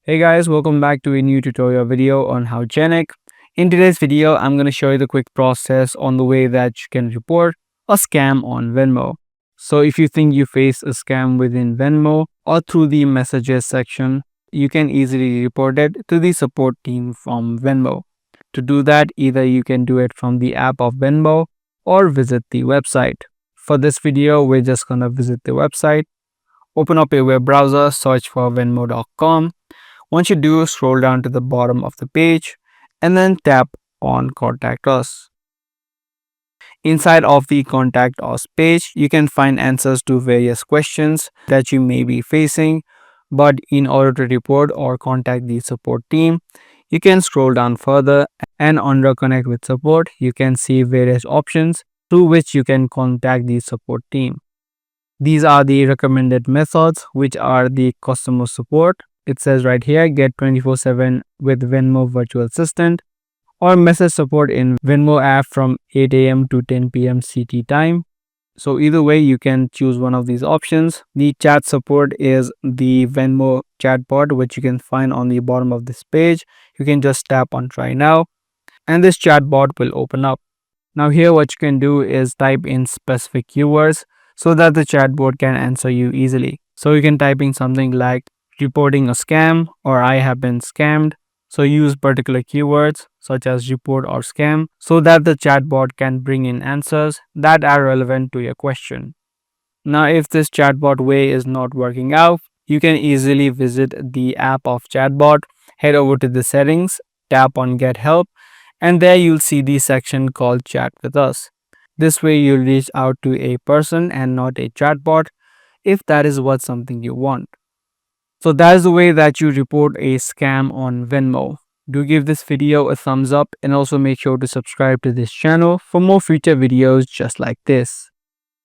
Hey guys, welcome back to a new tutorial video on how Genic. In today's video, I'm going to show you the quick process on the way that you can report a scam on Venmo. So if you think you face a scam within Venmo or through the messages section, you can easily report it to the support team from Venmo. To do that, either you can do it from the app of Venmo or visit the website. For this video, we're just going to visit the website. Open up a web browser, search for venmo.com. Once you do, scroll down to the bottom of the page and then tap on Contact Us. Inside of the Contact Us page, you can find answers to various questions that you may be facing. But in order to report or contact the support team, you can scroll down further and under Connect with Support, you can see various options through which you can contact the support team. These are the recommended methods, which are the customer support. It says right here, get 24/7 with Venmo virtual assistant, or message support in Venmo app from 8 a.m. to 10 p.m. CT time. So either way, you can choose one of these options. The chat support is the Venmo chatbot, which you can find on the bottom of this page. You can just tap on try now and this chatbot will open up. Now here what you can do is type in specific keywords so that the chatbot can answer you easily. So you can type in something like reporting a scam or I have been scammed. So use particular keywords such as report or scam so that the chatbot can bring in answers that are relevant to your question. Now if this chatbot way is not working out, you can easily visit the app of chatbot, head over to the settings, tap on get help, and there you'll see the section called chat with us. This way you'll reach out to a person and not a chatbot if that is what something you want. So that is the way that you report a scam on Venmo. Do give this video a thumbs up and also make sure to subscribe to this channel for more future videos just like this.